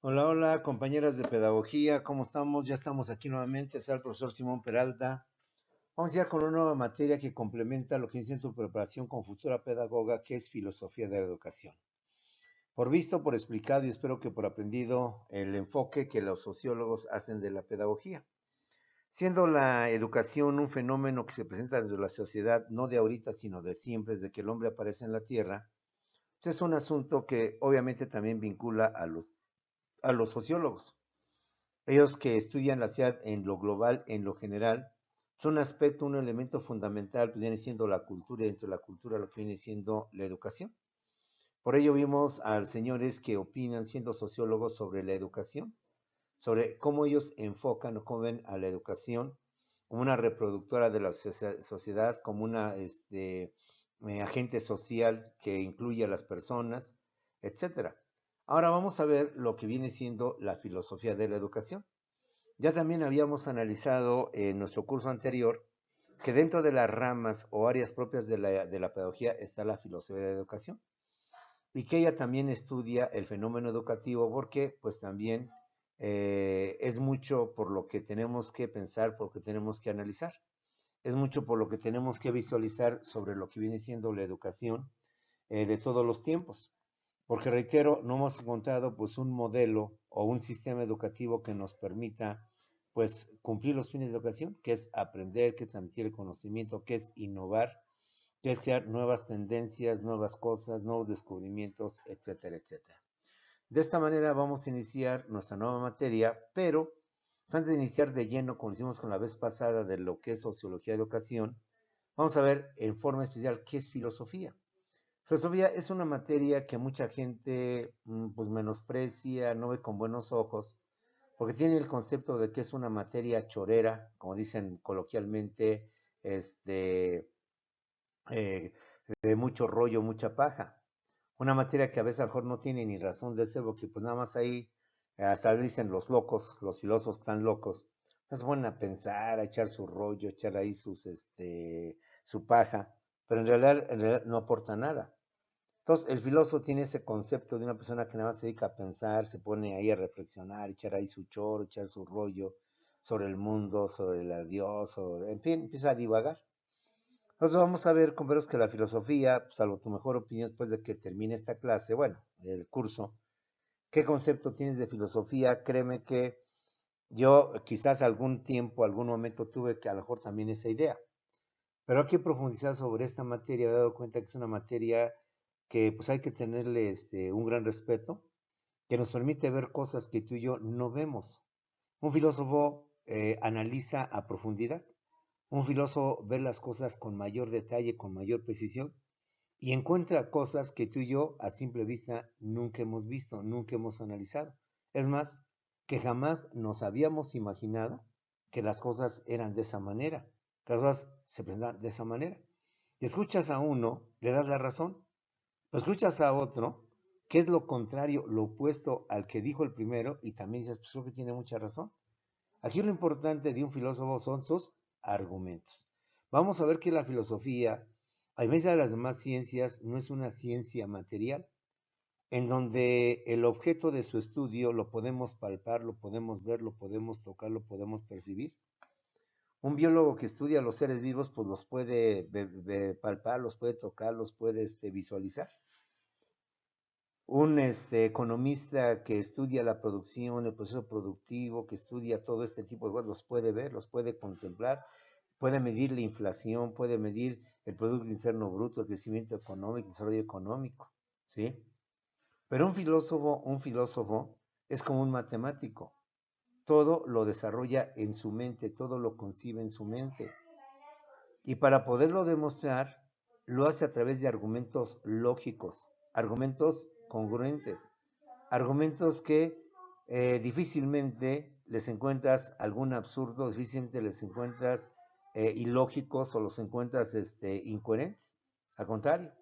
Hola, hola, compañeras de pedagogía, ¿cómo estamos? Ya estamos aquí nuevamente, soy el profesor Simón Peralta. Vamos ya con una nueva materia que complementa lo que dice en tu preparación con futura pedagoga, que es filosofía de la educación. Por visto, por explicado y espero que por aprendido el enfoque que los sociólogos hacen de la pedagogía. Siendo la educación un fenómeno que se presenta dentro de la sociedad, no de ahorita, sino de siempre, desde que el hombre aparece en la Tierra, pues es un asunto que obviamente también vincula a los sociólogos. Ellos que estudian la ciudad en lo global, en lo general, son un aspecto, un elemento fundamental, pues viene siendo la cultura y dentro de la cultura lo que viene siendo la educación. Por ello vimos a señores que opinan, siendo sociólogos, sobre la educación, sobre cómo ellos enfocan o cómo ven a la educación como una reproductora de la sociedad, como una agente social que incluye a las personas, etcétera. Ahora vamos a ver lo que viene siendo la filosofía de la educación. Ya también habíamos analizado en nuestro curso anterior que dentro de las ramas o áreas propias de la pedagogía está la filosofía de la educación y que ella también estudia el fenómeno educativo porque pues también es mucho por lo que tenemos que pensar, por lo que tenemos que analizar, es mucho por lo que tenemos que visualizar sobre lo que viene siendo la educación de todos los tiempos. Porque reitero, no hemos encontrado pues un modelo o un sistema educativo que nos permita pues cumplir los fines de la educación, que es aprender, que es transmitir el conocimiento, que es innovar, que es crear nuevas tendencias, nuevas cosas, nuevos descubrimientos, etcétera, etcétera. De esta manera vamos a iniciar nuestra nueva materia, pero antes de iniciar de lleno, como hicimos con la vez pasada de lo que es sociología de educación, vamos a ver en forma especial qué es filosofía. Filosofía es una materia que mucha gente pues menosprecia, no ve con buenos ojos, porque tiene el concepto de que es una materia chorera, como dicen coloquialmente, este, eh, de mucho rollo, mucha paja. Una materia que a veces a lo mejor no tiene ni razón de ser, porque pues nada más ahí, hasta dicen los locos, los filósofos que están locos, se ponen a pensar, a echar su rollo, a echar ahí su paja, pero en realidad no aporta nada. Entonces, el filósofo tiene ese concepto de una persona que nada más se dedica a pensar, se pone ahí a reflexionar, echar ahí su choro, echar su rollo sobre el mundo, sobre el Dios, en fin, empieza a divagar. Entonces vamos a ver, compañeros, que la filosofía, salvo tu mejor opinión después de que termine esta clase, bueno, el curso, ¿qué concepto tienes de filosofía? Créeme que yo quizás algún tiempo, algún momento tuve que a lo mejor también esa idea. Pero hay que profundizar sobre esta materia. Me he dado cuenta que es una materia que pues hay que tenerle un gran respeto, que nos permite ver cosas que tú y yo no vemos. Un filósofo analiza a profundidad. Un filósofo ve las cosas con mayor detalle, con mayor precisión, y encuentra cosas que tú y yo a simple vista nunca hemos visto, nunca hemos analizado. Es más, que jamás nos habíamos imaginado que las cosas eran de esa manera, que las cosas se presentan de esa manera. Y escuchas a uno, le das la razón, pero escuchas a otro, que es lo contrario, lo opuesto al que dijo el primero, y también dices, pues creo que tiene mucha razón. Aquí lo importante de un filósofo son sus argumentos. Vamos a ver que la filosofía, a diferencia de las demás ciencias, no es una ciencia material, en donde el objeto de su estudio lo podemos palpar, lo podemos ver, lo podemos tocar, lo podemos percibir. Un biólogo que estudia los seres vivos, pues los puede palpar, los puede tocar, los puede visualizar. Un economista que estudia la producción, el proceso productivo, que estudia todo este tipo de cosas, los puede ver, los puede contemplar, puede medir la inflación, puede medir el Producto Interno Bruto, el crecimiento económico, el desarrollo económico, ¿sí? Pero un filósofo es como un matemático, todo lo desarrolla en su mente, todo lo concibe en su mente. Y para poderlo demostrar, lo hace a través de argumentos lógicos, argumentos congruentes, argumentos que difícilmente les encuentras algún absurdo, difícilmente les encuentras ilógicos o los encuentras incoherentes. Al contrario,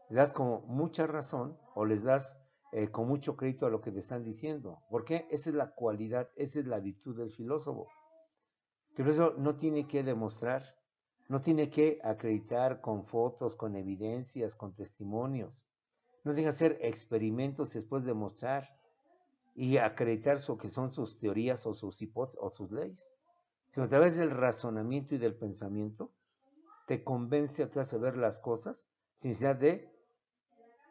les das como mucha razón o les das con mucho crédito a lo que te están diciendo. ¿Por qué? Esa es la cualidad, esa es la virtud del filósofo. Que por eso no tiene que demostrar, no tiene que acreditar con fotos, con evidencias, con testimonios. No tiene que hacer experimentos y después demostrar. y acreditar que son sus teorías o sus hipótesis o sus leyes, sino a través del razonamiento y del pensamiento te convence o te hace ver las cosas sin necesidad de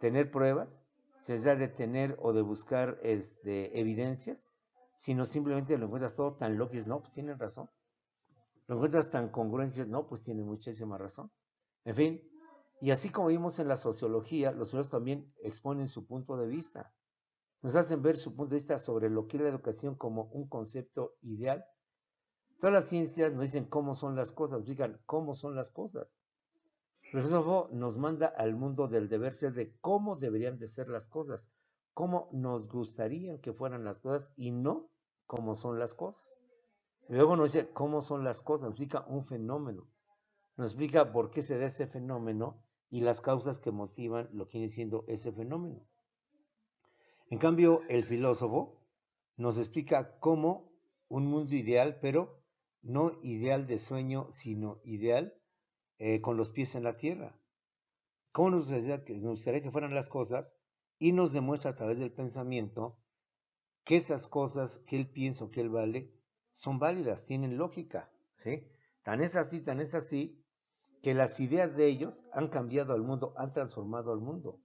tener pruebas, sin necesidad de tener o de buscar evidencias, sino simplemente lo encuentras todo tan lógico y dices, no, pues tienen razón. Lo encuentras tan congruente y dices, no, pues tienen muchísima razón. En fin, y así como vimos en la sociología, los filósofos también exponen su punto de vista. Nos hacen ver su punto de vista sobre lo que es la educación como un concepto ideal. Todas las ciencias nos dicen cómo son las cosas, digan cómo son las cosas. El filósofo nos manda al mundo del deber ser de cómo deberían de ser las cosas, cómo nos gustaría que fueran las cosas y no cómo son las cosas. Y luego nos dice cómo son las cosas, nos explica un fenómeno, nos explica por qué se da ese fenómeno y las causas que motivan lo que viene siendo ese fenómeno. En cambio, el filósofo nos explica cómo un mundo ideal, pero no ideal de sueño, sino ideal con los pies en la tierra. Cómo nos gustaría que fueran las cosas y nos demuestra a través del pensamiento que esas cosas que él piensa o que él vale son válidas, tienen lógica, ¿sí? Tan es así, que las ideas de ellos han cambiado al mundo, han transformado al mundo.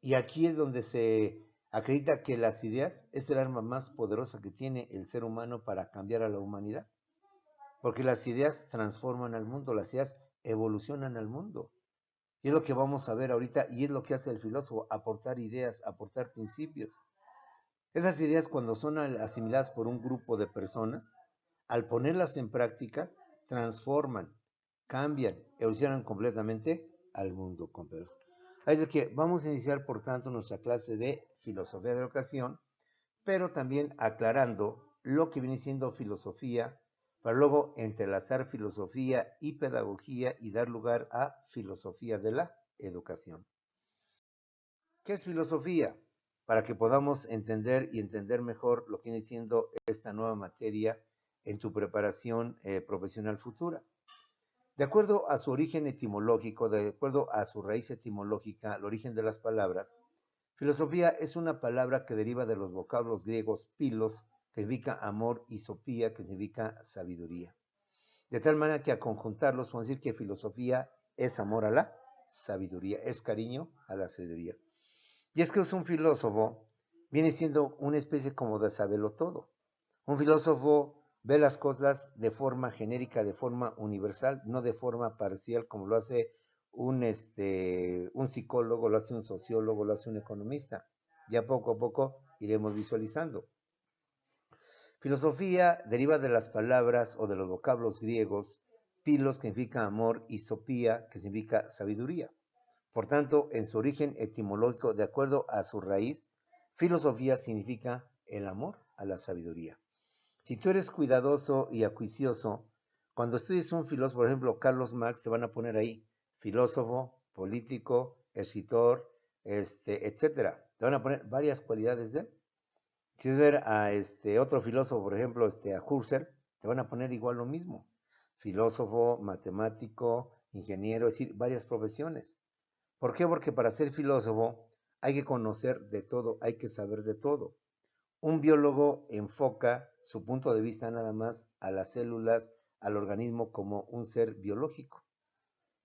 Y aquí es donde se acredita que las ideas es el arma más poderosa que tiene el ser humano para cambiar a la humanidad. Porque las ideas transforman al mundo, las ideas evolucionan al mundo. Y es lo que vamos a ver ahorita y es lo que hace el filósofo, aportar ideas, aportar principios. Esas ideas cuando son asimiladas por un grupo de personas, al ponerlas en práctica, transforman, cambian, evolucionan completamente al mundo, compañeros. Así que vamos a iniciar, por tanto, nuestra clase de filosofía de la educación, pero también aclarando lo que viene siendo filosofía, para luego entrelazar filosofía y pedagogía y dar lugar a filosofía de la educación. ¿Qué es filosofía? Para que podamos entender y entender mejor lo que viene siendo esta nueva materia en tu preparación profesional futura. De acuerdo a su origen etimológico, de acuerdo a su raíz etimológica, el origen de las palabras, filosofía es una palabra que deriva de los vocablos griegos pilos, que significa amor, y sopía, que significa sabiduría. De tal manera que a conjuntarlos podemos decir que filosofía es amor a la sabiduría, es cariño a la sabiduría. Y es que un filósofo viene siendo una especie como de sabelotodo. Un filósofo ve las cosas de forma genérica, de forma universal, no de forma parcial como lo hace un psicólogo, lo hace un sociólogo, lo hace un economista. Ya poco a poco iremos visualizando. Filosofía deriva de las palabras o de los vocablos griegos, pilos, que significa amor, y sopía, que significa sabiduría. Por tanto, en su origen etimológico, de acuerdo a su raíz, filosofía significa el amor a la sabiduría. Si tú eres cuidadoso y acuicioso, cuando estudies un filósofo, por ejemplo, Carlos Marx, te van a poner ahí filósofo, político, escritor, etcétera. Te van a poner varias cualidades de él. Si es ver a otro filósofo, por ejemplo, a Husserl, te van a poner igual lo mismo. Filósofo, matemático, ingeniero, es decir, varias profesiones. ¿Por qué? Porque para ser filósofo hay que conocer de todo, hay que saber de todo. Un biólogo enfoca su punto de vista nada más a las células, al organismo como un ser biológico,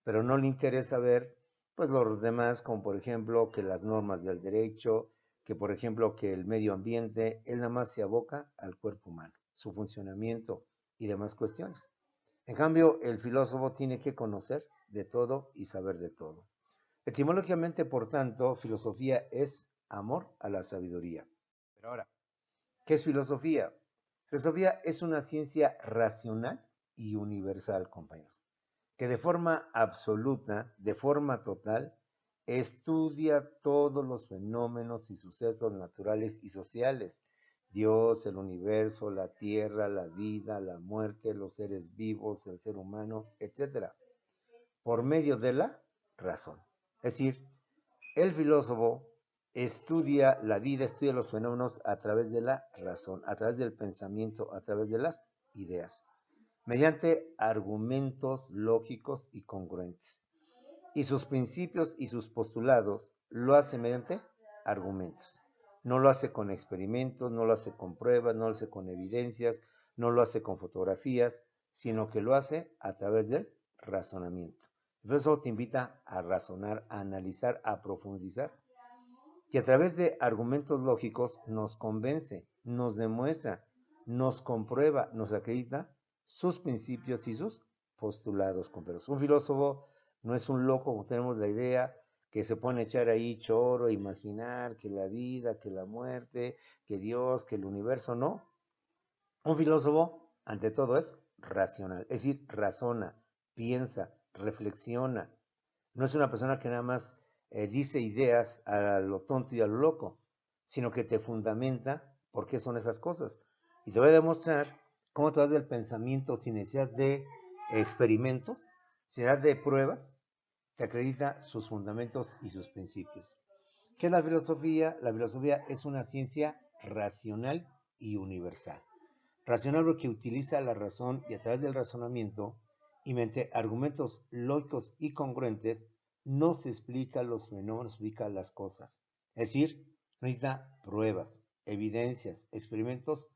pero no le interesa ver pues los demás, como por ejemplo que las normas del derecho, que por ejemplo que el medio ambiente. Él nada más se aboca al cuerpo humano, su funcionamiento y demás cuestiones. En cambio, el filósofo tiene que conocer de todo y saber de todo. Etimológicamente, por tanto, filosofía es amor a la sabiduría. Pero ahora, ¿qué es filosofía? Filosofía es una ciencia racional y universal, compañeros, que de forma absoluta, de forma total, estudia todos los fenómenos y sucesos naturales y sociales. Dios, el universo, la tierra, la vida, la muerte, los seres vivos, el ser humano, etc. Por medio de la razón. Es decir, el filósofo estudia la vida, estudia los fenómenos a través de la razón, a través del pensamiento, a través de las ideas, mediante argumentos lógicos y congruentes. Y sus principios y sus postulados lo hace mediante argumentos. No lo hace con experimentos, no lo hace con pruebas, no lo hace con evidencias, no lo hace con fotografías, sino que lo hace a través del razonamiento. El filósofo te invita a razonar, a analizar, a profundizar, que a través de argumentos lógicos nos convence, nos demuestra, nos comprueba, nos acredita sus principios y sus postulados. Un filósofo no es un loco, como tenemos la idea, que se pone a echar ahí choro, imaginar que la vida, que la muerte, que Dios, que el universo, no. Un filósofo, ante todo, es racional, es decir, razona, piensa, reflexiona. No es una persona que nada más dice ideas a lo tonto y a lo loco, sino que te fundamenta por qué son esas cosas. Y te voy a demostrar cómo a través del pensamiento, sin necesidad de experimentos, sin necesidad de pruebas, te acredita sus fundamentos y sus principios. ¿Qué es la filosofía? La filosofía es una ciencia racional y universal. Racional porque utiliza la razón y a través del razonamiento y mediante argumentos lógicos y congruentes nos explica los fenómenos, explica las cosas. Es decir, necesita pruebas, evidencias, experimentos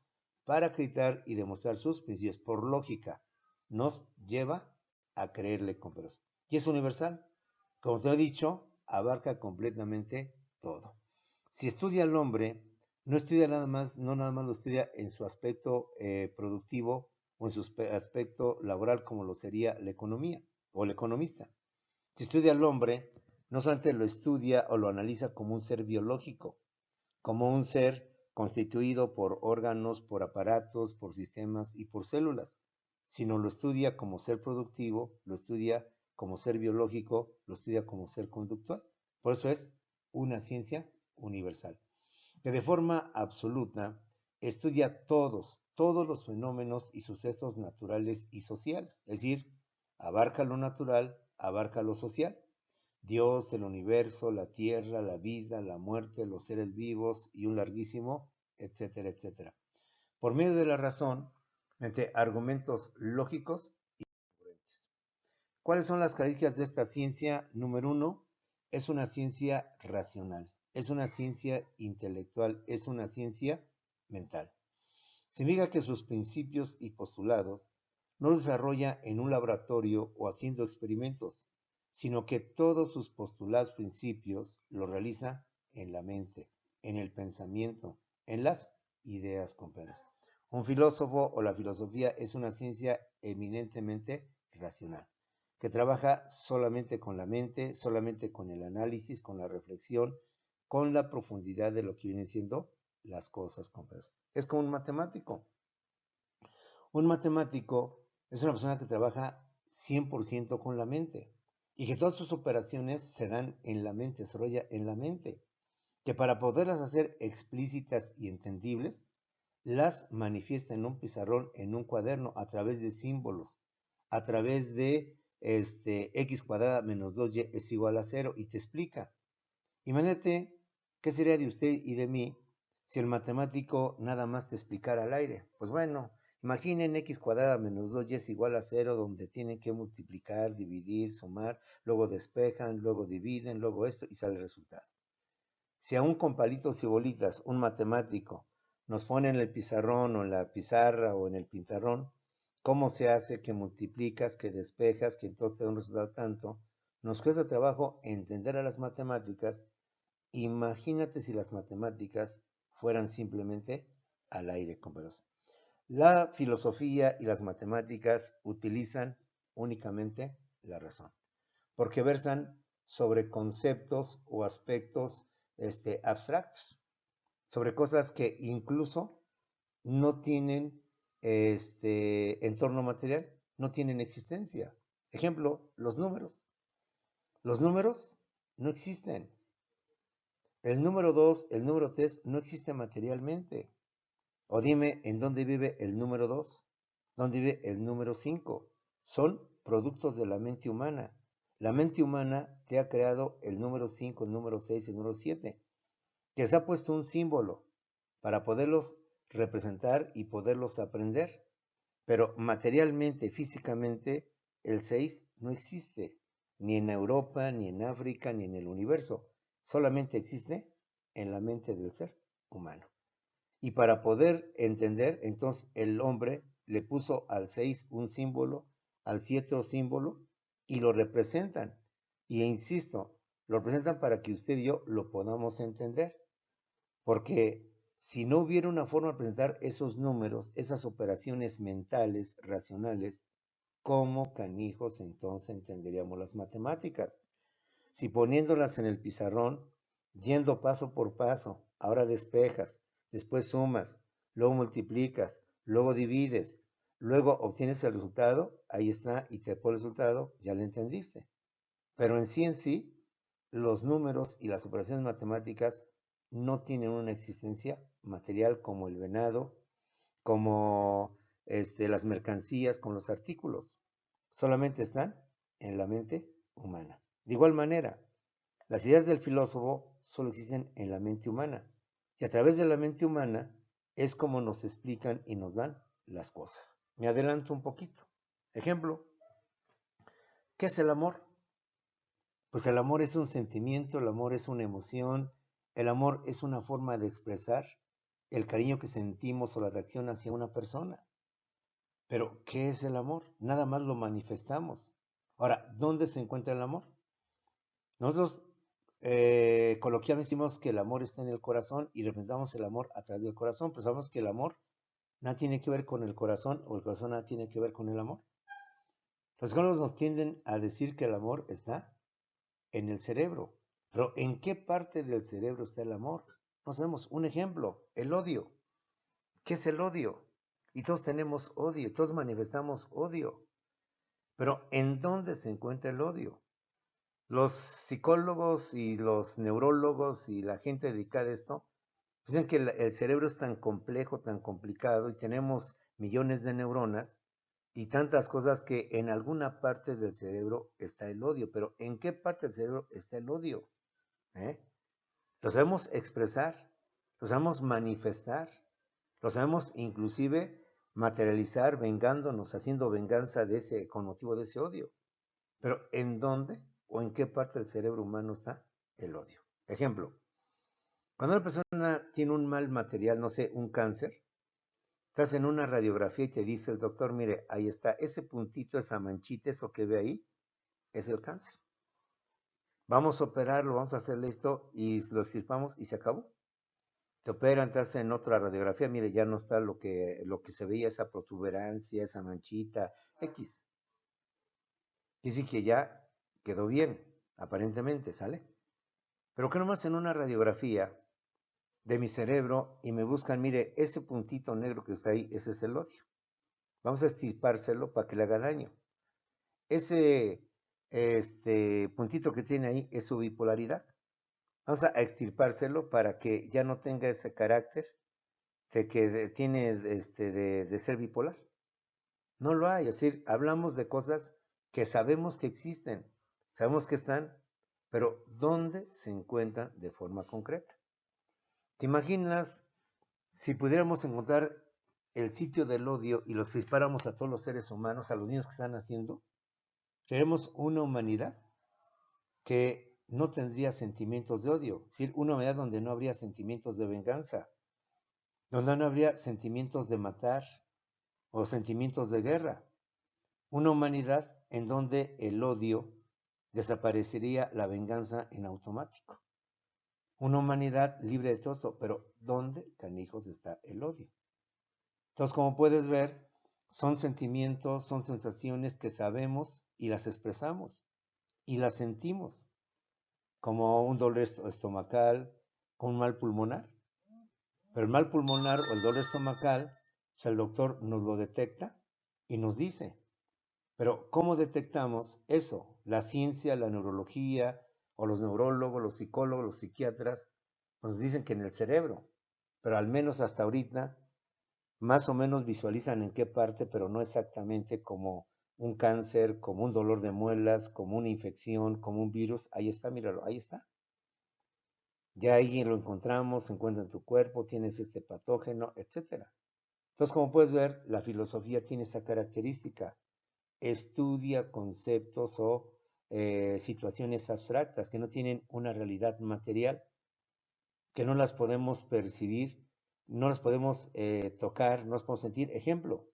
para acreditar y demostrar sus principios. Por lógica, nos lleva a creerle con peros. Y es universal. Como te he dicho, abarca completamente todo. Si estudia al hombre, no estudia nada más, no nada más lo estudia en su aspecto productivo o en su aspecto laboral como lo sería la economía o el economista. Si estudia al hombre, no solamente lo estudia o lo analiza como un ser biológico, como un ser constituido por órganos, por aparatos, por sistemas y por células, sino lo estudia como ser productivo, lo estudia como ser biológico, lo estudia como ser conductual. Por eso es una ciencia universal, que de forma absoluta estudia todos los fenómenos y sucesos naturales y sociales, es decir, abarca lo natural, abarca lo social. Dios, el universo, la tierra, la vida, la muerte, los seres vivos y un larguísimo, etcétera, etcétera. Por medio de la razón, mediante argumentos lógicos y congruentes. ¿Cuáles son las características de esta ciencia? Número uno, es una ciencia racional, es una ciencia intelectual, es una ciencia mental. Significa que sus principios y postulados no los desarrolla en un laboratorio o haciendo experimentos, sino que todos sus postulados, principios, los realiza en la mente, en el pensamiento, en las ideas completas. Un filósofo o la filosofía es una ciencia eminentemente racional, que trabaja solamente con la mente, solamente con el análisis, con la reflexión, con la profundidad de lo que vienen siendo las cosas completas. Es como un matemático. Un matemático es una persona que trabaja 100% con la mente y que todas sus operaciones se dan en la mente, se desarrolla en la mente, que para poderlas hacer explícitas y entendibles, las manifiesta en un pizarrón, en un cuaderno, a través de símbolos, a través de x cuadrada menos 2y es igual a 0 y te explica. Imagínate qué sería de usted y de mí si el matemático nada más te explicara al aire. Pues bueno, imaginen x cuadrada menos 2y es igual a 0, donde tienen que multiplicar, dividir, sumar, luego despejan, luego dividen, luego esto y sale el resultado. Si aún con palitos y bolitas un matemático nos pone en el pizarrón o en la pizarra o en el pintarrón, cómo se hace que multiplicas, que despejas, que entonces te da un resultado tanto, nos cuesta trabajo entender a las matemáticas. Imagínate si las matemáticas fueran simplemente al aire, compañeros. La filosofía y las matemáticas utilizan únicamente la razón, porque versan sobre conceptos o aspectos abstractos, sobre cosas que incluso no tienen entorno material, no tienen existencia. Ejemplo, los números. Los números no existen. El número 2, el número 3 no existe materialmente. O dime, ¿en dónde vive el número 2? ¿Dónde vive el número 5? Son productos de la mente humana. La mente humana te ha creado el número 5, el número 6, el número 7, que se ha puesto un símbolo para poderlos representar y poderlos aprender. Pero materialmente, físicamente, el 6 no existe, ni en Europa, ni en África, ni en el universo. Solamente existe en la mente del ser. humano. Y para poder entender, entonces el hombre le puso al 6 un símbolo, al 7 un símbolo, y lo representan. Y insisto, lo representan para que usted y yo lo podamos entender. Porque si no hubiera una forma de presentar esos números, esas operaciones mentales, racionales, ¿cómo canijos entonces entenderíamos las matemáticas? Si poniéndolas en el pizarrón, yendo paso por paso, ahora despejas, después sumas, luego multiplicas, luego divides, luego obtienes el resultado, ahí está, y te pone el resultado, ya lo entendiste. Pero en sí, los números y las operaciones matemáticas no tienen una existencia material como el venado, como las mercancías, como los artículos. Solamente están en la mente humana. De igual manera, las ideas del filósofo solo existen en la mente humana. Y a través de la mente humana es como nos explican y nos dan las cosas. Me adelanto un poquito. Ejemplo, ¿qué es el amor? Pues el amor es un sentimiento, el amor es una emoción, el amor es una forma de expresar el cariño que sentimos o la atracción hacia una persona. Pero, ¿qué es el amor? Nada más lo manifestamos. Ahora, ¿dónde se encuentra el amor? Nosotros coloquialmente decimos que el amor está en el corazón y representamos el amor a través del corazón, pero sabemos que el amor nada tiene que ver con el corazón o el corazón nada tiene que ver con el amor. Los psicólogos nos tienden a decir que el amor está en el cerebro, pero ¿en qué parte del cerebro está el amor? No sabemos. Un ejemplo, el odio. ¿Qué es el odio? Y todos tenemos odio, todos manifestamos odio. Pero ¿en dónde se encuentra el odio? Los psicólogos y los neurólogos y la gente dedicada a esto dicen que el cerebro es tan complejo, tan complicado y tenemos millones de neuronas y tantas cosas que en alguna parte del cerebro está el odio. Pero ¿en qué parte del cerebro está el odio? ¿Eh? Lo sabemos expresar, lo sabemos manifestar, lo sabemos inclusive materializar vengándonos, haciendo venganza de ese, con motivo de ese odio. Pero ¿en dónde o en qué parte del cerebro humano está el odio? Ejemplo, cuando una persona tiene un mal material, no sé, un cáncer, estás en una radiografía y te dice el doctor, mire, ahí está, ese puntito, esa manchita, eso que ve ahí, es el cáncer. Vamos a operarlo, vamos a hacerle esto y lo extirpamos y se acabó. Te operan, te hacen otra radiografía, mire, ya no está lo que se veía, esa protuberancia, esa manchita, X. Dice que ya quedó bien, aparentemente, ¿sale? Pero que nomás en una radiografía de mi cerebro y me buscan, mire, ese puntito negro que está ahí, ese es el odio. Vamos a extirpárselo para que le haga daño. Ese puntito que tiene ahí es su bipolaridad. Vamos a extirpárselo para que ya no tenga ese carácter de que tiene de ser bipolar. No lo hay, es decir, hablamos de cosas que sabemos que existen, sabemos que están, pero ¿dónde se encuentran de forma concreta? ¿Te imaginas si pudiéramos encontrar el sitio del odio y los disparamos a todos los seres humanos, a los niños que están naciendo? Creemos una humanidad que no tendría sentimientos de odio, es decir, una humanidad donde no habría sentimientos de venganza, donde no habría sentimientos de matar o sentimientos de guerra. Una humanidad en donde el odio desaparecería, la venganza en automático. Una humanidad libre de todo esto, pero ¿dónde, canijos, está el odio? Entonces, como puedes ver, son sentimientos, son sensaciones que sabemos y las expresamos y las sentimos, como un dolor estomacal, con un mal pulmonar. Pero el mal pulmonar o el dolor estomacal, pues el doctor nos lo detecta y nos dice. Pero ¿cómo detectamos eso? La ciencia, la neurología, o los neurólogos, los psicólogos, los psiquiatras, nos dicen que en el cerebro. Pero al menos hasta ahorita, más o menos visualizan en qué parte, pero no exactamente como un cáncer, como un dolor de muelas, como una infección, como un virus. Ahí está, míralo, ahí está. Ya ahí lo encontramos, se encuentra en tu cuerpo, tienes este patógeno, etc. Entonces, como puedes ver, la filosofía tiene esa característica. Estudia conceptos o situaciones abstractas que no tienen una realidad material. que no las podemos percibir, no las podemos tocar, no las podemos sentir. Ejemplo,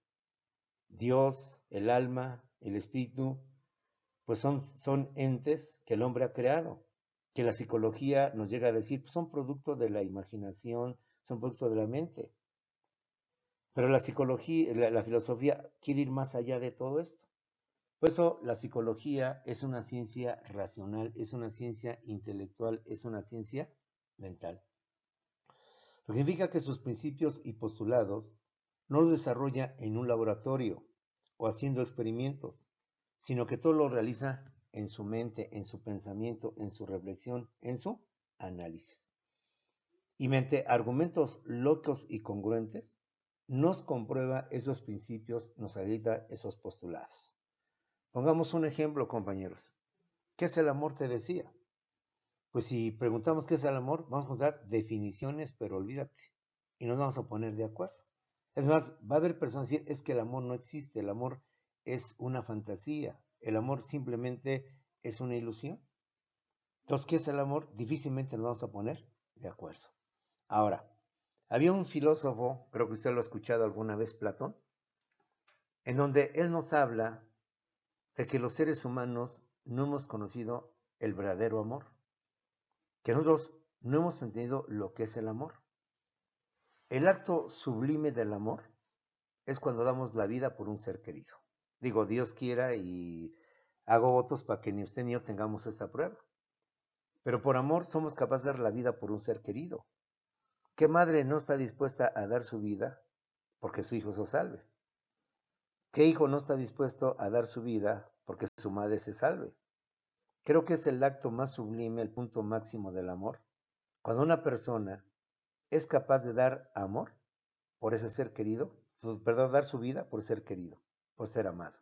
Dios, el alma, el espíritu, pues son entes que el hombre ha creado, que la psicología nos llega a decir, pues son producto de la imaginación, son producto de la mente. Pero la psicología, la filosofía quiere ir más allá de todo esto. Por eso la psicología es una ciencia racional, es una ciencia intelectual, es una ciencia mental. Lo que significa que sus principios y postulados no los desarrolla en un laboratorio o haciendo experimentos, sino que todo lo realiza en su mente, en su pensamiento, en su reflexión, en su análisis. Y mediante argumentos locos y congruentes, nos comprueba esos principios, nos acredita esos postulados. Pongamos un ejemplo, compañeros. ¿Qué es el amor? Te decía. Pues si preguntamos qué es el amor, vamos a encontrar definiciones, pero olvídate. Y nos vamos a poner de acuerdo. Es más, va a haber personas que decir, es que el amor no existe, el amor es una fantasía, el amor simplemente es una ilusión. Entonces, ¿qué es el amor? Difícilmente nos vamos a poner de acuerdo. Ahora, había un filósofo, creo que usted lo ha escuchado alguna vez, Platón, en donde él nos habla de que los seres humanos no hemos conocido el verdadero amor, que nosotros no hemos entendido lo que es el amor. El acto sublime del amor es cuando damos la vida por un ser querido. Digo, Dios quiera y hago votos para que ni usted ni yo tengamos esta prueba. Pero por amor somos capaces de dar la vida por un ser querido. ¿Qué madre no está dispuesta a dar su vida porque su hijo se salve? ¿Qué hijo no está dispuesto a dar su vida porque su madre se salve? Creo que es el acto más sublime, el punto máximo del amor, cuando una persona es capaz de dar amor por ese ser querido, perdón, dar su vida por ser querido, por ser amado.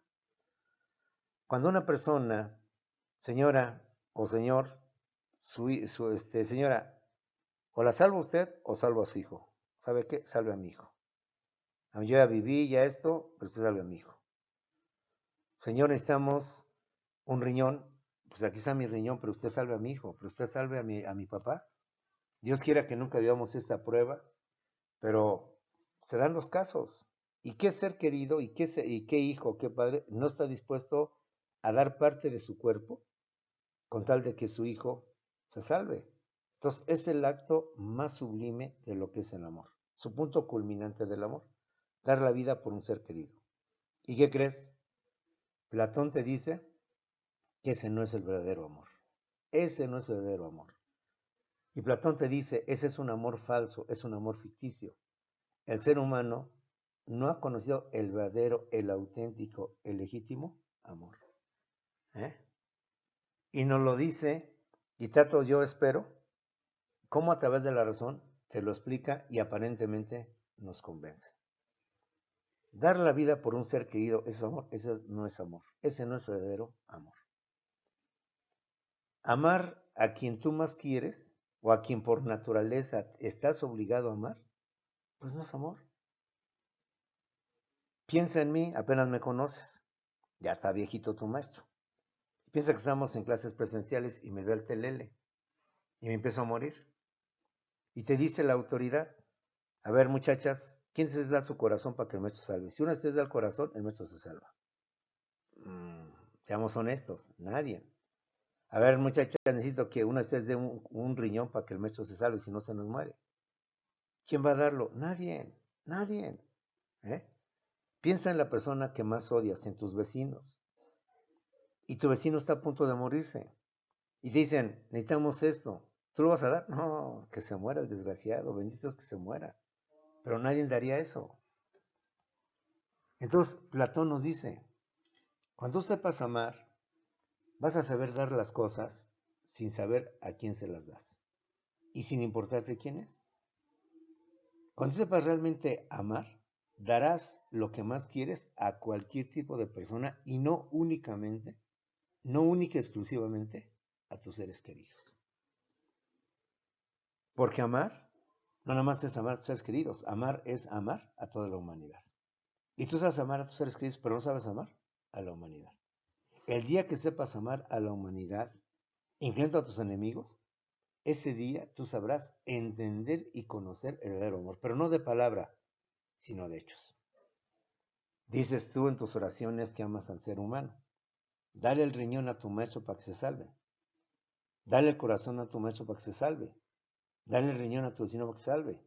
Cuando una persona, señora o señor, señora, o la salva usted o salvo a su hijo. ¿Sabe qué? Salve a mi hijo. Yo ya viví ya esto, pero usted salve a mi hijo. Señor, necesitamos un riñón. Pues aquí está mi riñón, pero usted salve a mi hijo, pero usted salve a mi papá. Dios quiera que nunca vivamos esta prueba, pero se dan los casos. ¿Y qué ser querido y qué hijo, qué padre no está dispuesto a dar parte de su cuerpo con tal de que su hijo se salve? Entonces es el acto más sublime de lo que es el amor, su punto culminante del amor, dar la vida por un ser querido. ¿Y qué crees? Platón te dice que ese no es el verdadero amor. Ese no es el verdadero amor. Y Platón te dice, ese es un amor falso, es un amor ficticio. El ser humano no ha conocido el verdadero, el auténtico, el legítimo amor. ¿Eh? Y nos lo dice, y Tato, yo espero, cómo a través de la razón te lo explica y aparentemente nos convence. Dar la vida por un ser querido, ¿eso es amor? Eso no es amor. Ese no es verdadero amor. Amar a quien tú más quieres o a quien por naturaleza estás obligado a amar, pues no es amor. Piensa en mí, apenas me conoces. Ya está viejito tu maestro. Piensa que estamos en clases presenciales y me da el telele y me empiezo a morir. Y te dice la autoridad, a ver muchachas, ¿quién se da su corazón para que el maestro salve? Si uno de ustedes da el corazón, el maestro se salva. Seamos honestos, nadie. A ver muchachas, necesito que uno de ustedes dé un riñón para que el maestro se salve, si no se nos muere. ¿Quién va a darlo? Nadie, nadie. ¿Eh? Piensa en la persona que más odias, en tus vecinos. Y tu vecino está a punto de morirse. Y te dicen, necesitamos esto. ¿Tú lo vas a dar? No, que se muera el desgraciado, bendito es que se muera. Pero nadie daría eso. Entonces, Platón nos dice, cuando tú sepas amar, vas a saber dar las cosas sin saber a quién se las das. Y sin importarte quién es. Cuando tú sepas realmente amar, darás lo que más quieres a cualquier tipo de persona y no única y exclusivamente a tus seres queridos. Porque amar no nada más es amar a tus seres queridos, amar es amar a toda la humanidad. Y tú sabes amar a tus seres queridos, pero no sabes amar a la humanidad. El día que sepas amar a la humanidad, incluyendo a tus enemigos, ese día tú sabrás entender y conocer el verdadero amor, pero no de palabra, sino de hechos. Dices tú en tus oraciones que amas al ser humano. Dale el riñón a tu maestro para que se salve. Dale el corazón a tu maestro para que se salve. Dale el riñón a tu vecino para que se salve.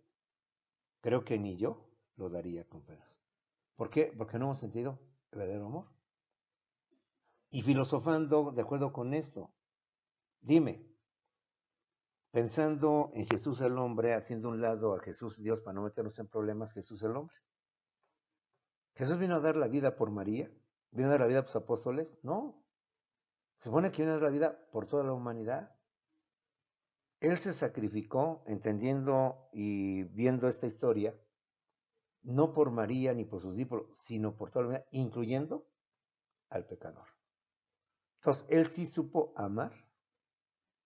Creo que ni yo lo daría, compañeros. ¿Por qué? Porque no hemos sentido el verdadero amor. Y filosofando de acuerdo con esto, dime, pensando en Jesús el hombre, haciendo un lado a Jesús Dios para no meternos en problemas, Jesús el hombre. ¿Jesús vino a dar la vida por María? ¿Vino a dar la vida por sus apóstoles? No. Se supone que vino a dar la vida por toda la humanidad. Él se sacrificó, entendiendo y viendo esta historia, no por María ni por sus discípulos, sino por toda la humanidad, incluyendo al pecador. Entonces, él sí supo amar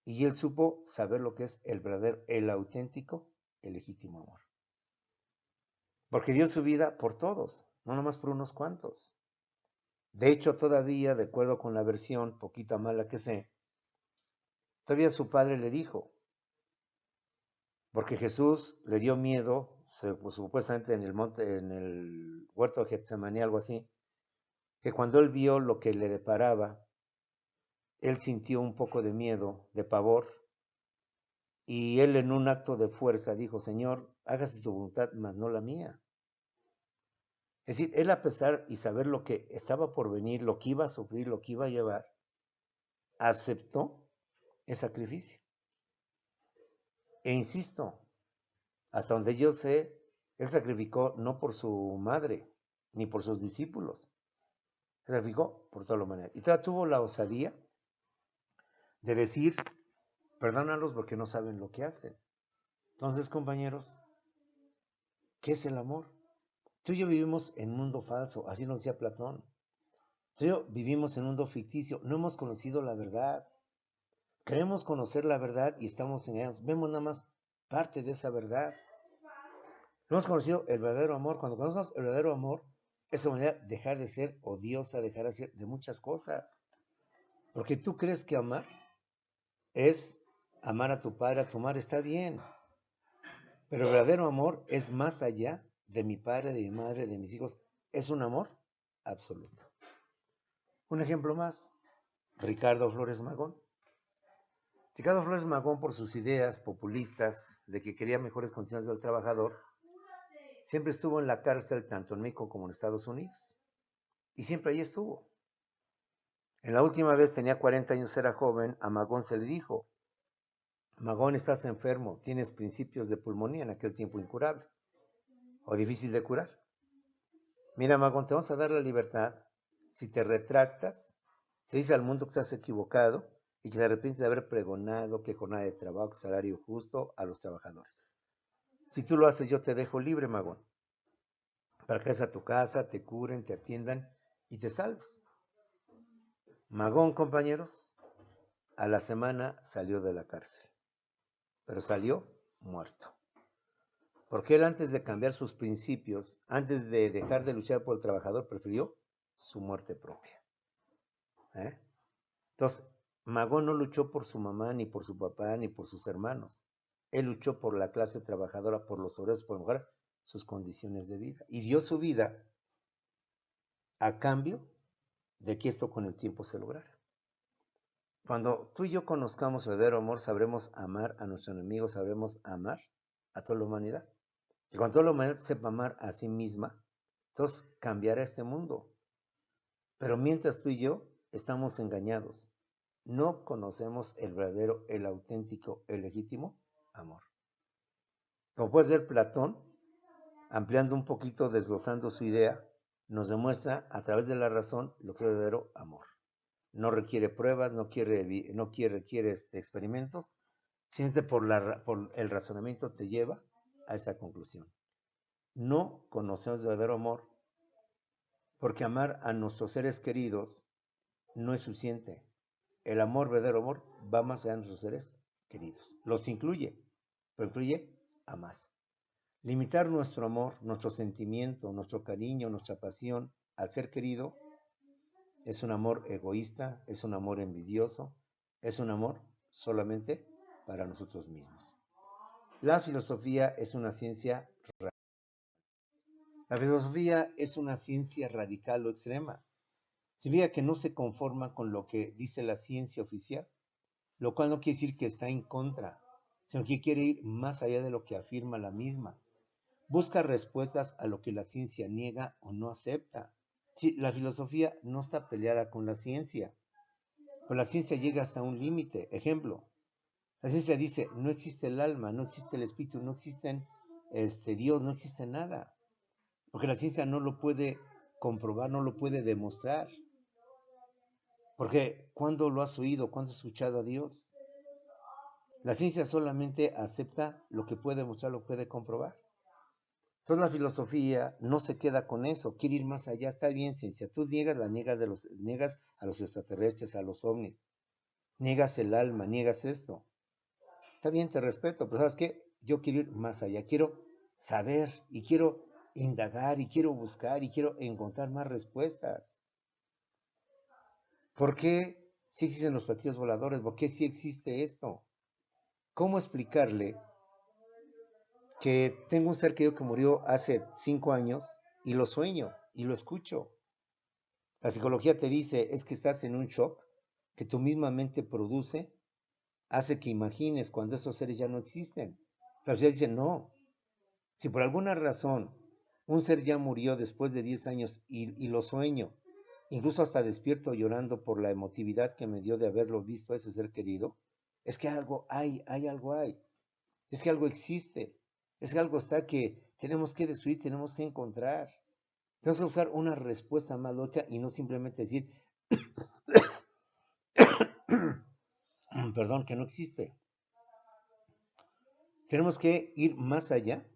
y él supo saber lo que es el verdadero, el auténtico, el legítimo amor. Porque dio su vida por todos, no nomás por unos cuantos. De hecho, todavía, de acuerdo con la versión, poquita mala que sé, todavía su padre le dijo, porque Jesús le dio miedo, pues, supuestamente en el monte, en el huerto de Getsemaní, algo así, que cuando él vio lo que le deparaba, él sintió un poco de miedo, de pavor, y él en un acto de fuerza dijo, Señor, hágase tu voluntad, mas no la mía. Es decir, él a pesar y saber lo que estaba por venir, lo que iba a sufrir, lo que iba a llevar, aceptó el sacrificio. E insisto, hasta donde yo sé, él sacrificó no por su madre, ni por sus discípulos, se sacrificó por toda la humanidad. Y todavía tuvo la osadía de decir, perdónalos porque no saben lo que hacen. Entonces, compañeros, ¿qué es el amor? Tú y yo vivimos en un mundo falso, así nos decía Platón. Tú y yo vivimos en un mundo ficticio, no hemos conocido la verdad. Queremos conocer la verdad y estamos engañados. Vemos nada más parte de esa verdad. No hemos conocido el verdadero amor. Cuando conocemos el verdadero amor, esa humanidad deja de ser odiosa, dejar de ser de muchas cosas. Porque tú crees que amar es amar a tu padre, a tu madre, está bien. Pero el verdadero amor es más allá de mi padre, de mi madre, de mis hijos. Es un amor absoluto. Un ejemplo más, Ricardo Flores Magón. Ricardo Flores Magón, por sus ideas populistas de que quería mejores condiciones del trabajador, siempre estuvo en la cárcel tanto en México como en Estados Unidos. Y siempre ahí estuvo. En la última vez tenía 40 años, era joven, a Magón se le dijo, Magón, estás enfermo, tienes principios de pulmonía, en aquel tiempo incurable, o difícil de curar. Mira, Magón, te vamos a dar la libertad si te retractas, se dice al mundo que estás equivocado y que te arrepientes de haber pregonado que jornada de trabajo, salario justo a los trabajadores. Si tú lo haces, yo te dejo libre, Magón, para que vayas a tu casa, te curen, te atiendan y te salves. Magón, compañeros, a la semana salió de la cárcel, pero salió muerto. Porque él, antes de cambiar sus principios, antes de dejar de luchar por el trabajador, prefirió su muerte propia. Entonces, Magón no luchó por su mamá, ni por su papá, ni por sus hermanos. Él luchó por la clase trabajadora, por los obreros, por mejorar sus condiciones de vida. Y dio su vida a cambio de que esto con el tiempo se lograra. Cuando tú y yo conozcamos el verdadero amor, sabremos amar a nuestros enemigos, sabremos amar a toda la humanidad. Y cuando toda la humanidad sepa amar a sí misma, entonces cambiará este mundo. Pero mientras tú y yo estamos engañados, no conocemos el verdadero, el auténtico, el legítimo amor. Como puedes ver, Platón, ampliando un poquito, desglosando su idea, nos demuestra a través de la razón lo que es el verdadero amor. No requiere pruebas, no requiere experimentos, simplemente por el razonamiento te lleva a esa conclusión. No conocemos el verdadero amor porque amar a nuestros seres queridos no es suficiente. El amor, verdadero amor, va más allá de nuestros seres queridos. Los incluye, pero incluye a más. Limitar nuestro amor, nuestro sentimiento, nuestro cariño, nuestra pasión al ser querido es un amor egoísta, es un amor envidioso, es un amor solamente para nosotros mismos. La filosofía es una ciencia radical o extrema. Significa que no se conforma con lo que dice la ciencia oficial, lo cual no quiere decir que está en contra, sino que quiere ir más allá de lo que afirma la misma. Busca respuestas a lo que la ciencia niega o no acepta. Sí, la filosofía no está peleada con la ciencia, pero la ciencia llega hasta un límite. Ejemplo, la ciencia dice, no existe el alma, no existe el espíritu, no existen Dios, no existe nada. Porque la ciencia no lo puede comprobar, no lo puede demostrar. Porque ¿cuándo lo has oído? ¿Cuándo has escuchado a Dios? La ciencia solamente acepta lo que puede demostrar, lo que puede comprobar. Entonces la filosofía no se queda con eso, quiere ir más allá. Está bien, ciencia, tú niegas niegas a los extraterrestres, a los ovnis, niegas el alma, niegas esto. Está bien, te respeto, pero ¿sabes qué? Yo quiero ir más allá, quiero saber y quiero indagar y quiero buscar y quiero encontrar más respuestas. ¿Por qué sí existen los platillos voladores? ¿Por qué sí existe esto? ¿Cómo explicarle que tengo un ser querido que murió hace 5 años y lo sueño y lo escucho? La psicología te dice, es que estás en un shock que tu misma mente produce, hace que imagines cuando estos seres ya no existen. La sociedad dice, no, si por alguna razón un ser ya murió después de 10 años y lo sueño, incluso hasta despierto llorando por la emotividad que me dio de haberlo visto a ese ser querido, es que algo hay, es que algo existe, es que algo está que tenemos que destruir, tenemos que encontrar. Tenemos que usar una respuesta más lógica y no simplemente decir, perdón, que no existe. Tenemos que ir más allá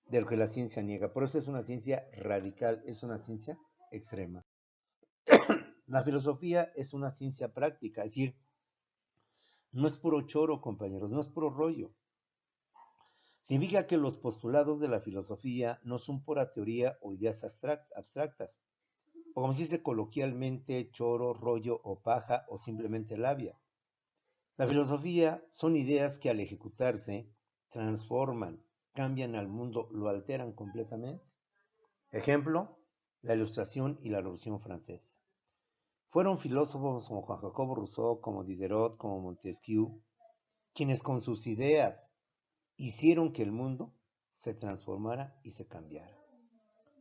de lo que la ciencia niega. Por eso es una ciencia radical, es una ciencia extrema. La filosofía es una ciencia práctica, es decir, no es puro choro, compañeros, no es puro rollo. Significa que los postulados de la filosofía no son pura teoría o ideas abstractas, o como se dice coloquialmente, choro, rollo o paja o simplemente labia. La filosofía son ideas que al ejecutarse transforman, cambian al mundo, lo alteran completamente. Ejemplo, la Ilustración y la Revolución Francesa. Fueron filósofos como Juan Jacobo Rousseau, como Diderot, como Montesquieu, quienes con sus ideas hicieron que el mundo se transformara y se cambiara.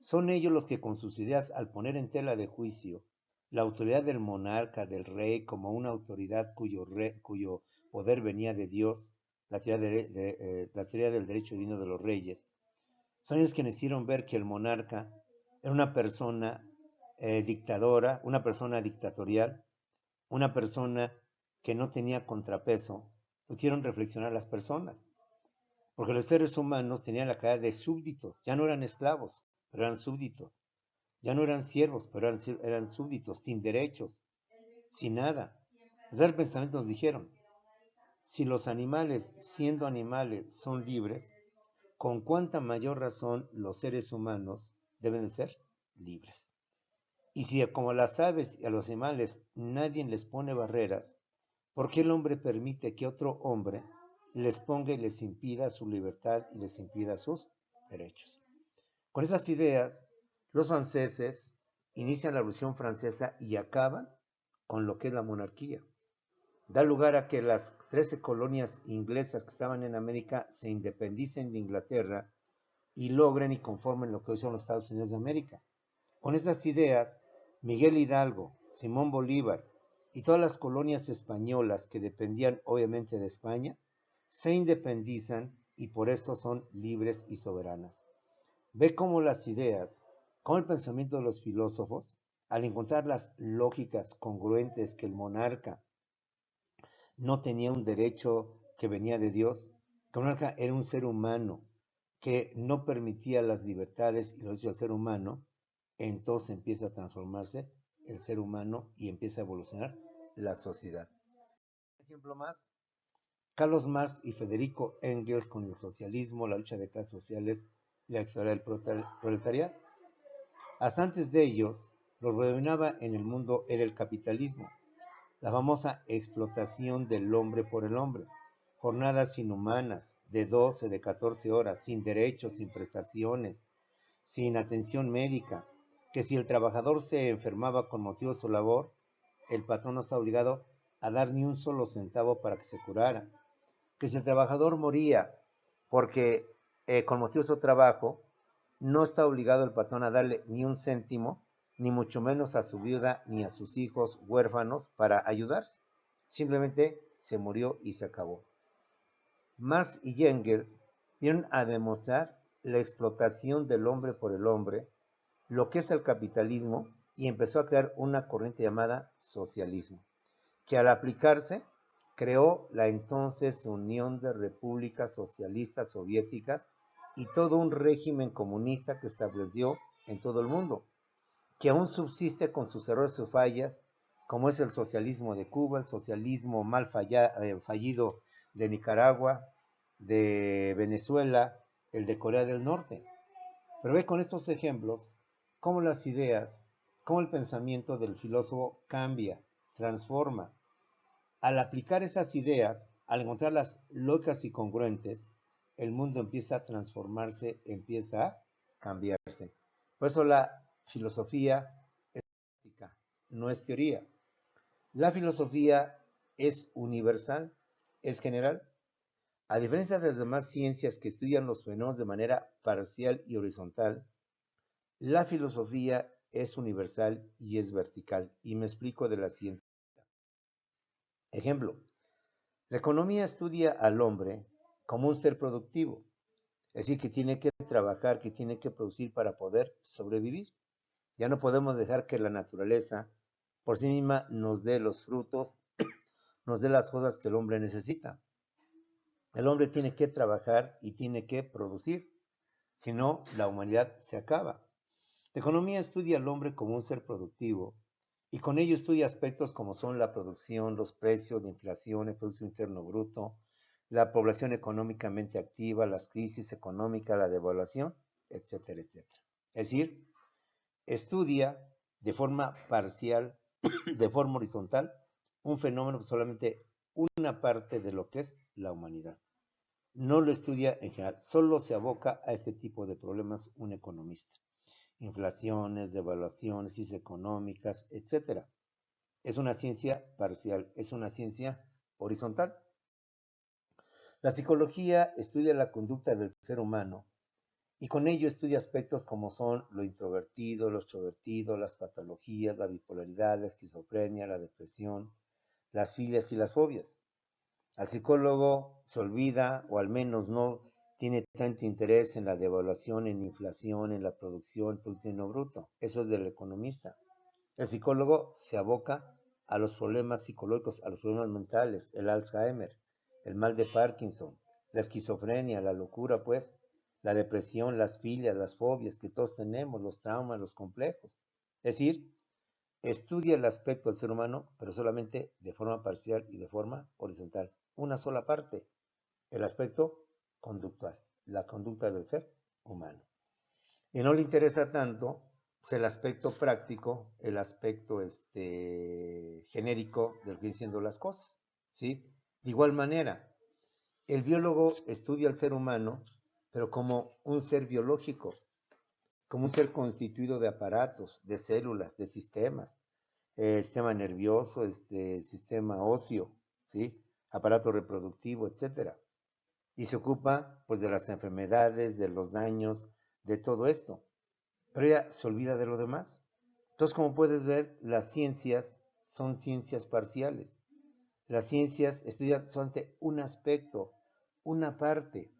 Son ellos los que con sus ideas, al poner en tela de juicio la autoridad del monarca, del rey, como una autoridad cuyo poder venía de Dios, la teoría del derecho divino de los reyes, son ellos quienes hicieron ver que el monarca era una persona dictadora, una persona dictatorial, una persona que no tenía contrapeso. Hicieron reflexionar a las personas, porque los seres humanos tenían la calidad de súbditos, ya no eran esclavos, pero eran súbditos, ya no eran siervos, pero eran súbditos, sin derechos, sin nada. Entonces el pensamiento nos dijeron, si los animales, siendo animales, son libres, con cuánta mayor razón los seres humanos deben de ser libres. Y si como a las aves y a los animales nadie les pone barreras, ¿por qué el hombre permite que otro hombre les ponga y les impida su libertad y les impida sus derechos? Con esas ideas, los franceses inician la Revolución Francesa y acaban con lo que es la monarquía. Da lugar a que las 13 colonias inglesas que estaban en América se independicen de Inglaterra y logren y conformen lo que hoy son los Estados Unidos de América. Con estas ideas, Miguel Hidalgo, Simón Bolívar y todas las colonias españolas que dependían obviamente de España, se independizan y por eso son libres y soberanas. Ve cómo las ideas, cómo el pensamiento de los filósofos, al encontrar las lógicas congruentes que el monarca no tenía un derecho que venía de Dios, que el monarca era un ser humano que no permitía las libertades y los derechos del ser humano, entonces empieza a transformarse el ser humano y empieza a evolucionar la sociedad. Un ejemplo más, Carlos Marx y Federico Engels con el socialismo, la lucha de clases sociales y la historia del proletariado. Hasta antes de ellos, lo que dominaba en el mundo era el capitalismo, la famosa explotación del hombre por el hombre. jornadas inhumanas de 12, de 14 horas, sin derechos, sin prestaciones, sin atención médica, que si el trabajador se enfermaba con motivo de su labor, el patrón no está obligado a dar ni un solo centavo para que se curara, que si el trabajador moría porque con motivo de su trabajo, no está obligado el patrón a darle ni un céntimo, ni mucho menos a su viuda ni a sus hijos huérfanos para ayudarse. Simplemente se murió y se acabó. Marx y Engels vienen a demostrar la explotación del hombre por el hombre, lo que es el capitalismo, y empezó a crear una corriente llamada socialismo, que al aplicarse creó la entonces Unión de Repúblicas Socialistas Soviéticas y todo un régimen comunista que estableció en todo el mundo, que aún subsiste con sus errores y fallas, como es el socialismo de Cuba, el socialismo fallido de Nicaragua, de Venezuela, el de Corea del Norte. Pero ve con estos ejemplos cómo las ideas, cómo el pensamiento del filósofo cambia, transforma. Al aplicar esas ideas, al encontrarlas lógicas y congruentes, el mundo empieza a transformarse, empieza a cambiarse. Por eso la filosofía es práctica, no es teoría. La filosofía es universal, es general. A diferencia de las demás ciencias que estudian los fenómenos de manera parcial y horizontal, la filosofía es universal y es vertical. Y me explico de la siguiente manera. Ejemplo, la economía estudia al hombre como un ser productivo, es decir, que tiene que trabajar, que tiene que producir para poder sobrevivir. Ya no podemos dejar que la naturaleza por sí misma nos dé los frutos, nos dé las cosas que el hombre necesita. El hombre tiene que trabajar y tiene que producir, si no, la humanidad se acaba. La economía estudia al hombre como un ser productivo y con ello estudia aspectos como son la producción, los precios, la inflación, el Producto Interno Bruto, la población económicamente activa, las crisis económicas, la devaluación, etcétera, etcétera. Es decir, estudia de forma parcial, de forma horizontal, un fenómeno que solamente una parte de lo que es la humanidad. No lo estudia en general, solo se aboca a este tipo de problemas un economista. Inflaciones, devaluaciones, crisis económicas, etcétera. Es una ciencia parcial, es una ciencia horizontal. La psicología estudia la conducta del ser humano y con ello estudia aspectos como son lo introvertido, lo extrovertido, las patologías, la bipolaridad, la esquizofrenia, la depresión, las filias y las fobias. Al psicólogo se olvida, o al menos no tiene tanto interés en la devaluación, en inflación, en la producción, Producto Interno Bruto. Eso es del economista. El psicólogo se aboca a los problemas psicológicos, a los problemas mentales, el Alzheimer, el mal de Parkinson, la esquizofrenia, la locura, pues, la depresión, las filias, las fobias que todos tenemos, los traumas, los complejos. Es decir, estudia el aspecto del ser humano, pero solamente de forma parcial y de forma horizontal. Una sola parte, el aspecto conductual, la conducta del ser humano. Y no le interesa tanto pues, el aspecto práctico, el aspecto genérico del que diciendo las cosas, ¿sí? De igual manera, el biólogo estudia al ser humano, pero como un ser biológico, como un ser constituido de aparatos, de células, de sistemas, sistema nervioso, sistema óseo, ¿sí? Aparato reproductivo, etcétera. Y se ocupa pues de las enfermedades, de los daños, de todo esto. Pero ella se olvida de lo demás. Entonces, como puedes ver, las ciencias son ciencias parciales. Las ciencias estudian solamente un aspecto, una parte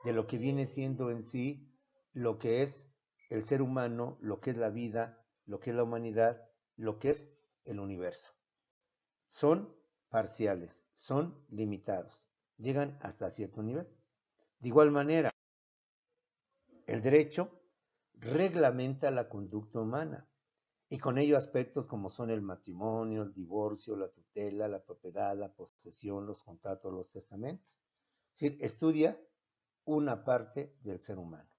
de lo que viene siendo en sí lo que es el ser humano, lo que es la vida, lo que es la humanidad, lo que es el universo. Son parciales, son limitados, llegan hasta cierto nivel. De igual manera, el derecho reglamenta la conducta humana y con ello aspectos como son el matrimonio, el divorcio, la tutela, la propiedad, la posesión, los contratos, los testamentos. Es decir, estudia una parte del ser humano.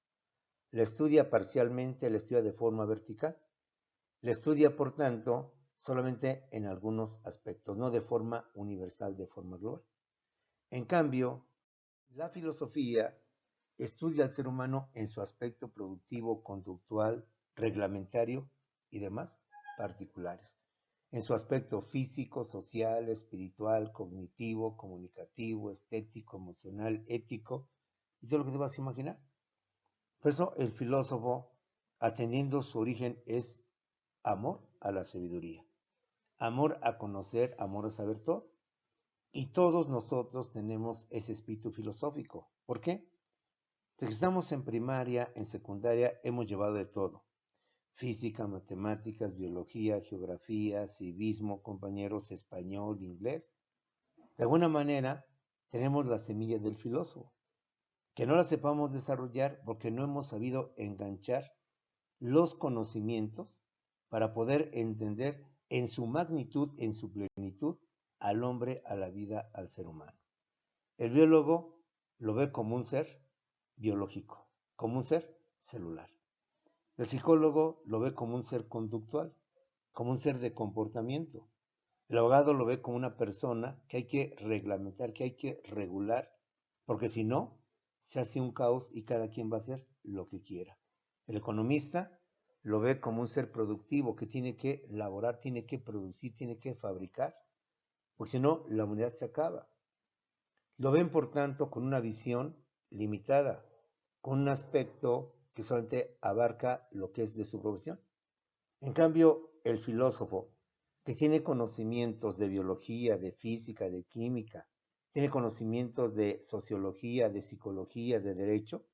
La estudia parcialmente, la estudia de forma vertical. La estudia, por tanto, solamente en algunos aspectos, no de forma universal, de forma global. En cambio, la filosofía estudia al ser humano en su aspecto productivo, conductual, reglamentario y demás particulares. En su aspecto físico, social, espiritual, cognitivo, comunicativo, estético, emocional, ético y todo lo que te vas a imaginar. Por eso el filósofo, atendiendo su origen, es amor a la sabiduría, amor a conocer, amor a saber todo. Y todos nosotros tenemos ese espíritu filosófico. ¿Por qué? Desde que estamos en primaria, en secundaria, hemos llevado de todo. Física, matemáticas, biología, geografía, civismo, compañeros, español, inglés. De alguna manera, tenemos la semilla del filósofo. Que no la sepamos desarrollar porque no hemos sabido enganchar los conocimientos para poder entender en su magnitud, en su plenitud, al hombre, a la vida, al ser humano. El biólogo lo ve como un ser biológico, como un ser celular. El psicólogo lo ve como un ser conductual, como un ser de comportamiento. El abogado lo ve como una persona que hay que reglamentar, que hay que regular, porque si no, se hace un caos y cada quien va a hacer lo que quiera. El economista lo ve como un ser productivo que tiene que laborar, tiene que producir, tiene que fabricar, porque si no, la humanidad se acaba. Lo ven, por tanto, con una visión limitada, con un aspecto que solamente abarca lo que es de su profesión. En cambio, el filósofo, que tiene conocimientos de biología, de física, de química, tiene conocimientos de sociología, de psicología, de derecho,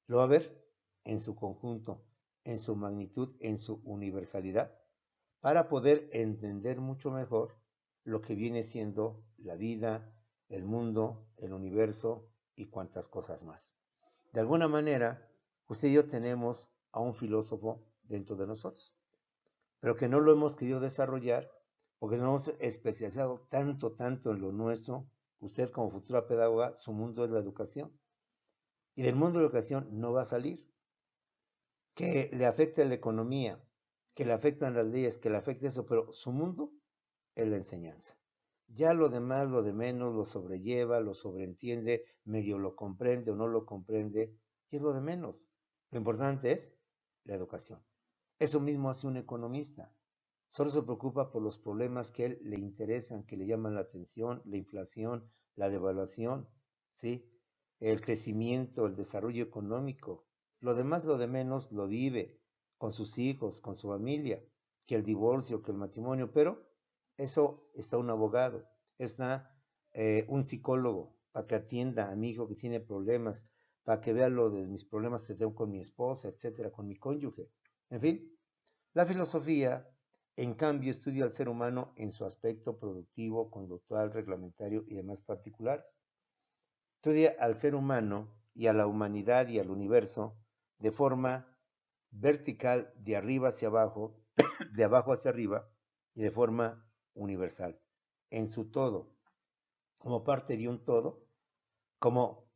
lo va a ver en su conjunto, en su magnitud, en su universalidad, para poder entender mucho mejor lo que viene siendo la vida, el mundo, el universo y cuantas cosas más. De alguna manera, usted y yo tenemos a un filósofo dentro de nosotros, pero que no lo hemos querido desarrollar porque nos hemos especializado tanto en lo nuestro. Usted como futura pedagoga, su mundo es la educación. Y del mundo de la educación no va a salir. Que le afecte la economía, que le afectan las leyes, que le afecte eso, pero su mundo es la enseñanza. Ya lo demás, lo de menos, lo sobrelleva, lo sobreentiende, medio lo comprende o no lo comprende, y es lo de menos. Lo importante es la educación. Eso mismo hace un economista. Solo se preocupa por los problemas que a él le interesan, que le llaman la atención, la inflación, la devaluación, ¿sí? El crecimiento, el desarrollo económico. Lo demás, lo de menos, lo vive con sus hijos, con su familia, que el divorcio, que el matrimonio, pero eso está un abogado, está un psicólogo para que atienda a mi hijo que tiene problemas, para que vea lo de mis problemas que tengo con mi esposa, etcétera, con mi cónyuge. En fin, la filosofía, en cambio, estudia al ser humano en su aspecto productivo, conductual, reglamentario y demás particulares. Estudia al ser humano y a la humanidad y al universo de forma vertical, de arriba hacia abajo, de abajo hacia arriba y de forma universal, en su todo, como parte de un todo, como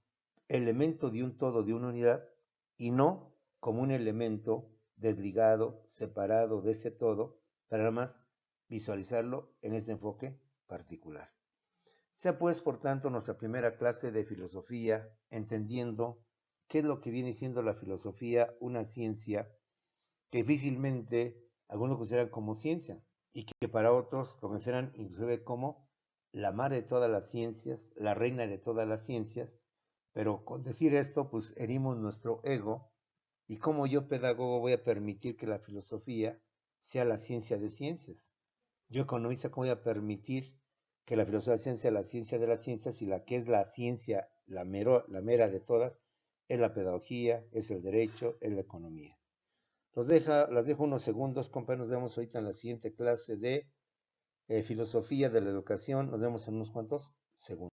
elemento de un todo, de una unidad, y no como un elemento desligado, separado de ese todo, para nada más visualizarlo en ese enfoque particular. Sea pues, por tanto, nuestra primera clase de filosofía, entendiendo qué es lo que viene siendo la filosofía, una ciencia que difícilmente algunos consideran como ciencia y que para otros lo consideran inclusive como la madre de todas las ciencias, la reina de todas las ciencias, pero con decir esto, pues herimos nuestro ego y como yo pedagogo voy a permitir que la filosofía sea la ciencia de ciencias. Yo economista, ¿cómo voy a permitir que la filosofía sea la ciencia de las ciencias y la que es la ciencia, la mera de todas, es la pedagogía, es el derecho, es la economía? Las dejo unos segundos, compa. Nos vemos ahorita en la siguiente clase de filosofía de la educación. Nos vemos en unos cuantos segundos.